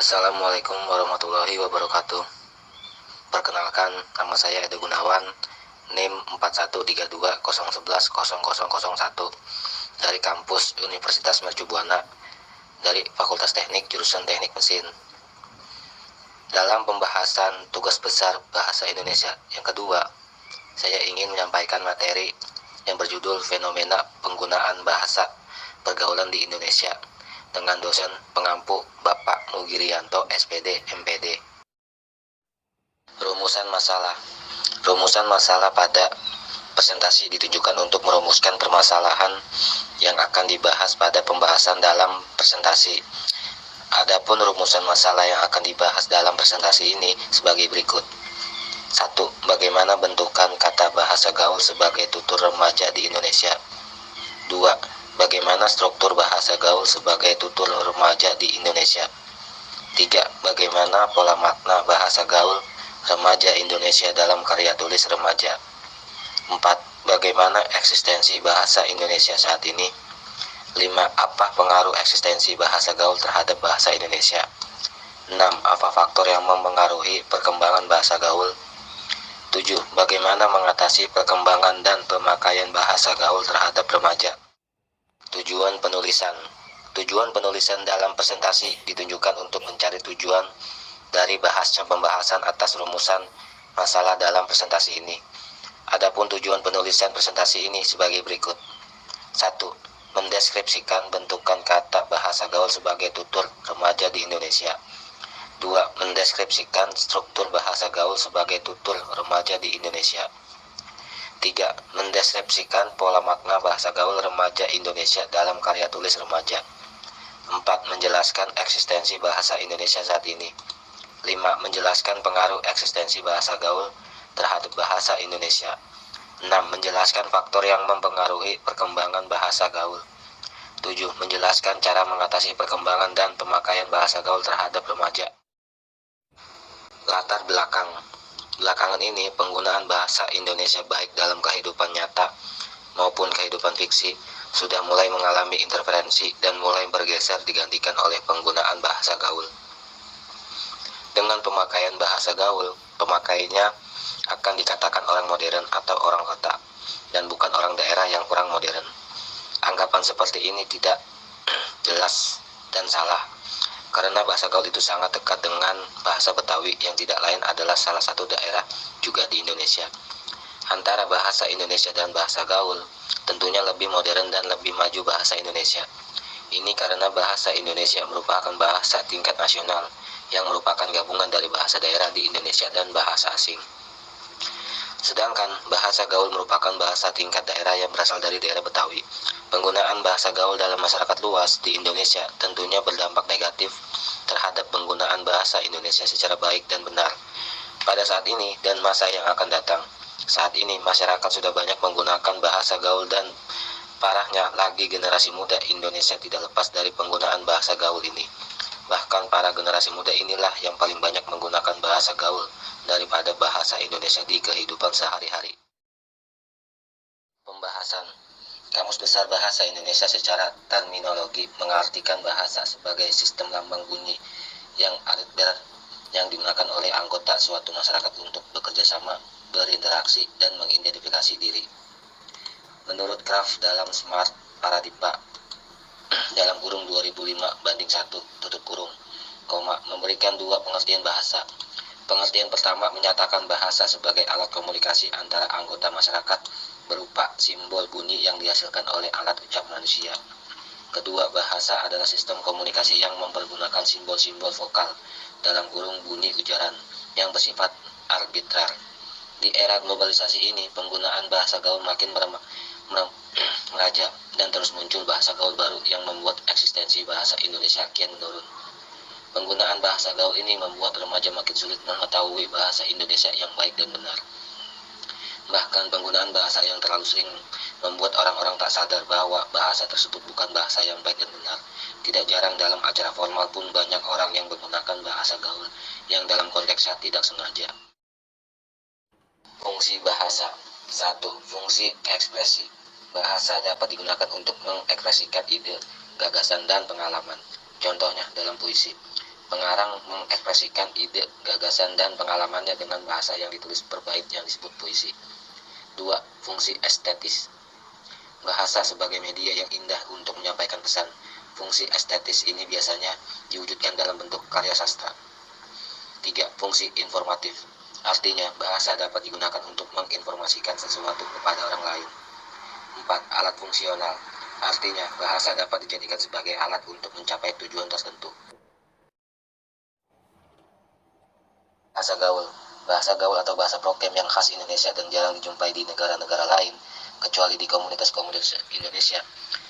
Assalamualaikum warahmatullahi wabarakatuh. Perkenalkan, nama saya Edo Gunawan, NIM 4132011001 dari kampus Universitas Mercu Buana dari Fakultas Teknik jurusan Teknik Mesin. Dalam pembahasan tugas besar Bahasa Indonesia yang kedua, saya ingin menyampaikan materi yang berjudul Fenomena Penggunaan Bahasa Pergaulan di Indonesia dengan dosen pengampu Bapak Mugirianto SPD MPD. Rumusan masalah pada presentasi ditujukan untuk merumuskan permasalahan yang akan dibahas pada pembahasan dalam presentasi. Adapun rumusan masalah yang akan dibahas dalam presentasi ini sebagai berikut. 1. Bagaimana bentukan kata bahasa gaul sebagai tutur remaja di Indonesia. 2. Bagaimana struktur bahasa gaul sebagai tutur remaja di Indonesia. 3. Bagaimana pola makna bahasa gaul remaja Indonesia dalam karya tulis remaja. 4. Bagaimana eksistensi bahasa Indonesia saat ini. 5. Apa pengaruh eksistensi bahasa gaul terhadap bahasa Indonesia. 6. Apa faktor yang mempengaruhi perkembangan bahasa gaul. 7. Bagaimana mengatasi perkembangan dan pemakaian bahasa gaul terhadap remaja. Tujuan penulisan dalam presentasi ditunjukkan untuk mencari tujuan dari bahasnya pembahasan atas rumusan masalah dalam presentasi ini. Adapun tujuan penulisan presentasi ini sebagai berikut. 1. Mendeskripsikan bentukan kata bahasa gaul sebagai tutur remaja di Indonesia. 2. Mendeskripsikan struktur bahasa gaul sebagai tutur remaja di Indonesia. 3. Mendeskripsikan pola makna bahasa gaul remaja Indonesia dalam karya tulis remaja. 4. Menjelaskan eksistensi bahasa Indonesia saat ini. 5. Menjelaskan pengaruh eksistensi bahasa gaul terhadap bahasa Indonesia. 6. Menjelaskan faktor yang mempengaruhi perkembangan bahasa gaul. 7. Menjelaskan cara mengatasi perkembangan dan pemakaian bahasa gaul terhadap remaja. Latar belakang. Belakangan ini, penggunaan bahasa Indonesia baik dalam kehidupan nyata maupun kehidupan fiksi sudah mulai mengalami interferensi dan mulai bergeser digantikan oleh penggunaan bahasa gaul. Dengan pemakaian bahasa gaul, pemakainya akan dikatakan orang modern atau orang kota, dan bukan orang daerah yang kurang modern. Anggapan seperti ini tidak jelas dan salah, karena bahasa gaul itu sangat dekat dengan bahasa Betawi yang tidak lain adalah salah satu daerah juga di Indonesia. Antara bahasa Indonesia dan bahasa gaul, tentunya lebih modern dan lebih maju bahasa Indonesia. Ini karena bahasa Indonesia merupakan bahasa tingkat nasional yang merupakan gabungan dari bahasa daerah di Indonesia dan bahasa asing. Sedangkan bahasa gaul merupakan bahasa tingkat daerah yang berasal dari daerah Betawi. Penggunaan bahasa gaul dalam masyarakat luas di Indonesia tentunya berdampak negatif terhadap penggunaan bahasa Indonesia secara baik dan benar pada saat ini dan masa yang akan datang. Saat ini masyarakat sudah banyak menggunakan bahasa gaul dan parahnya lagi generasi muda Indonesia tidak lepas dari penggunaan bahasa gaul ini. Bahkan para generasi muda inilah yang paling banyak menggunakan bahasa gaul daripada bahasa Indonesia di kehidupan sehari-hari. Pembahasan. Kamus Besar Bahasa Indonesia secara terminologi mengartikan bahasa sebagai sistem lambang bunyi yang arbitrary yang digunakan oleh anggota suatu masyarakat untuk bekerja sama, berinteraksi, dan mengidentifikasi diri. Menurut Kraft dalam Smart Paradigma dalam kurung 2005:1 tutup kurung, memberikan dua pengertian bahasa. Pengertian pertama menyatakan bahasa sebagai alat komunikasi antara anggota masyarakat berupa simbol bunyi yang dihasilkan oleh alat ucap manusia. Kedua, bahasa adalah sistem komunikasi yang mempergunakan simbol-simbol vokal dalam kurung bunyi ujaran yang bersifat arbitrar. Di era globalisasi ini, penggunaan bahasa gaul makin meraja dan terus muncul bahasa gaul baru yang membuat eksistensi bahasa Indonesia kian menurun. Penggunaan bahasa gaul ini membuat remaja makin sulit mengetahui bahasa Indonesia yang baik dan benar. Bahkan penggunaan bahasa yang terlalu sering membuat orang-orang tak sadar bahwa bahasa tersebut bukan bahasa yang baik dan benar. Tidak jarang dalam acara formal pun banyak orang yang menggunakan bahasa gaul yang dalam konteksnya tidak sengaja. Fungsi bahasa. 1. Fungsi ekspresi. Bahasa dapat digunakan untuk mengekspresikan ide, gagasan, dan pengalaman. Contohnya dalam puisi. Pengarang mengekspresikan ide, gagasan, dan pengalamannya dengan bahasa yang ditulis per bait yang disebut puisi. 2. Fungsi estetis. Bahasa sebagai media yang indah untuk menyampaikan pesan. Fungsi estetis ini biasanya diwujudkan dalam bentuk karya sastra. 3. Fungsi informatif. Artinya, bahasa dapat digunakan untuk menginformasikan sesuatu kepada orang lain. 4. Alat fungsional. Artinya, bahasa dapat dijadikan sebagai alat untuk mencapai tujuan tertentu. Bahasa gaul. Bahasa gaul atau bahasa prokem yang khas Indonesia dan jarang dijumpai di negara-negara lain, kecuali di komunitas-komunitas Indonesia.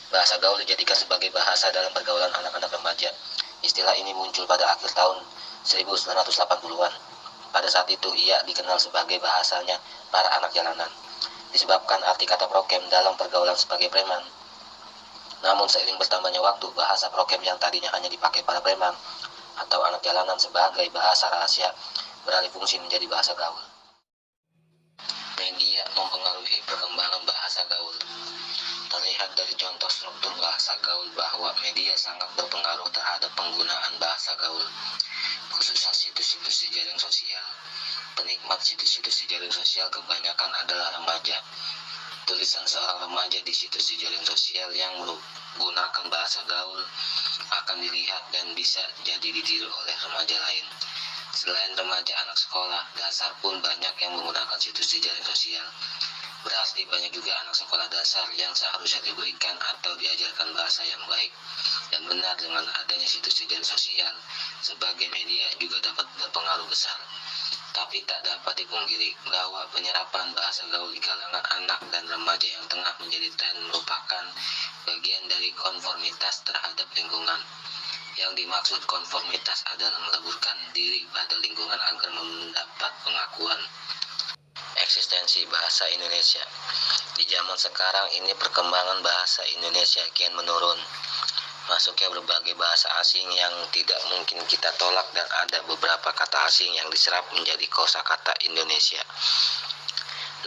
Bahasa gaul dijadikan sebagai bahasa dalam pergaulan anak-anak remaja. Istilah ini muncul pada akhir tahun 1980-an. Pada saat itu ia dikenal sebagai bahasanya para anak jalanan, disebabkan arti kata prokem dalam pergaulan sebagai preman. Namun seiring bertambahnya waktu, bahasa prokem yang tadinya hanya dipakai para preman atau anak jalanan sebagai bahasa rahasia beralih fungsi menjadi bahasa gaul. Media mempengaruhi perkembangan bahasa gaul. Terlihat dari contoh struktur bahasa gaul bahwa media sangat berpengaruh terhadap penggunaan bahasa gaul, khususnya situs-situs jejaring sosial. Penikmat situs-situs jejaring sosial kebanyakan adalah remaja. Tulisan seorang remaja di situs jejaring sosial yang menggunakan bahasa gaul akan dilihat dan bisa jadi ditiru oleh remaja lain. Selain remaja, anak sekolah dasar pun banyak yang menggunakan situs jejaring sosial. Berarti banyak juga anak sekolah dasar yang seharusnya diberikan atau diajarkan bahasa yang baik dan benar. Dengan adanya situs jejaring sosial sebagai media juga dapat berpengaruh besar. Tapi tak dapat dipungkiri bahwa penyerapan bahasa gaul di kalangan anak dan remaja yang tengah menjadi tren merupakan bagian dari konformitas terhadap lingkungan. Yang dimaksud konformitas adalah meleburkan diri pada lingkungan agar mendapat pengakuan. Eksistensi bahasa Indonesia. Di zaman sekarang ini perkembangan bahasa Indonesia kian menurun. Masuknya berbagai bahasa asing yang tidak mungkin kita tolak dan ada beberapa kata asing yang diserap menjadi kosakata Indonesia.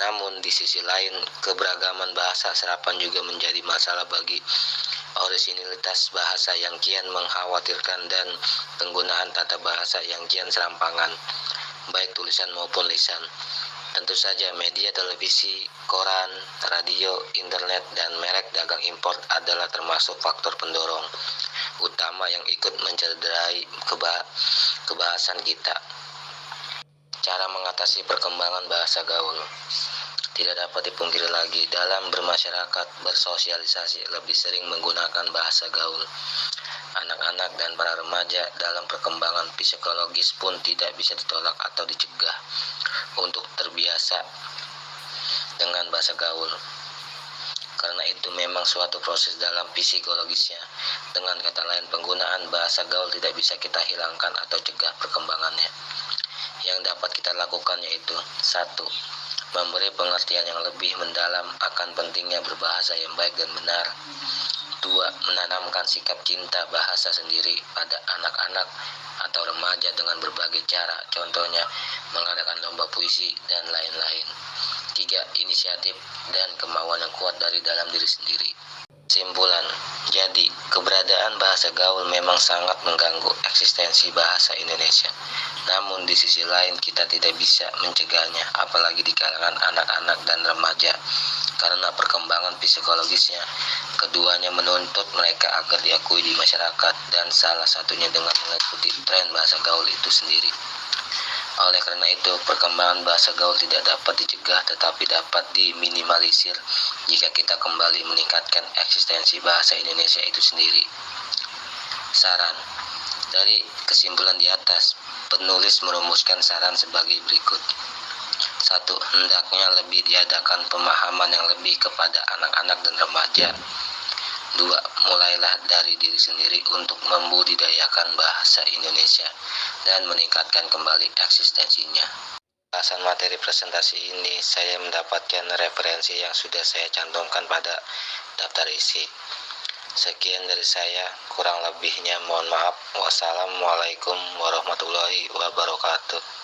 Namun di sisi lain, keberagaman bahasa serapan juga menjadi masalah bagi orisinilitas bahasa yang kian mengkhawatirkan dan penggunaan tata bahasa yang kian serampangan, baik tulisan maupun lisan. Tentu saja media televisi, koran, radio, internet, dan merek dagang impor adalah termasuk faktor pendorong utama yang ikut mencederai kebahasan kita. Cara mengatasi perkembangan bahasa gaul. Tidak dapat dipungkiri lagi, dalam bermasyarakat, bersosialisasi lebih sering menggunakan bahasa gaul. Anak-anak dan para remaja dalam perkembangan psikologis pun tidak bisa ditolak atau dicegah untuk terbiasa dengan bahasa gaul. Karena itu memang suatu proses dalam psikologisnya. Dengan kata lain, penggunaan bahasa gaul tidak bisa kita hilangkan atau cegah perkembangannya. Yang dapat kita lakukan yaitu 1. Memberi pengertian yang lebih mendalam akan pentingnya berbahasa yang baik dan benar. 2. Menanamkan sikap cinta bahasa sendiri pada anak-anak atau remaja dengan berbagai cara, contohnya mengadakan lomba puisi dan lain-lain. 3. Inisiatif dan kemauan yang kuat dari dalam diri sendiri. Kesimpulan, jadi keberadaan bahasa gaul memang sangat mengganggu eksistensi bahasa Indonesia. Namun di sisi lain kita tidak bisa mencegahnya, apalagi di kalangan anak-anak dan remaja. Karena perkembangan psikologisnya, keduanya menuntut mereka agar diakui di masyarakat, dan salah satunya dengan mengikuti tren bahasa gaul itu sendiri. Oleh karena itu, perkembangan bahasa gaul tidak dapat dicegah tetapi dapat diminimalisir jika kita kembali meningkatkan eksistensi bahasa Indonesia itu sendiri. Saran. Dari kesimpulan di atas, penulis merumuskan saran sebagai berikut. 1. Hendaknya lebih diadakan pemahaman yang lebih kepada anak-anak dan remaja. 2. Mulailah dari diri sendiri untuk membudidayakan bahasa Indonesia dan meningkatkan kembali eksistensinya. Bahasan materi presentasi ini saya mendapatkan referensi yang sudah saya cantumkan pada daftar isi. Sekian dari saya, kurang lebihnya mohon maaf. Wassalamualaikum warahmatullahi wabarakatuh.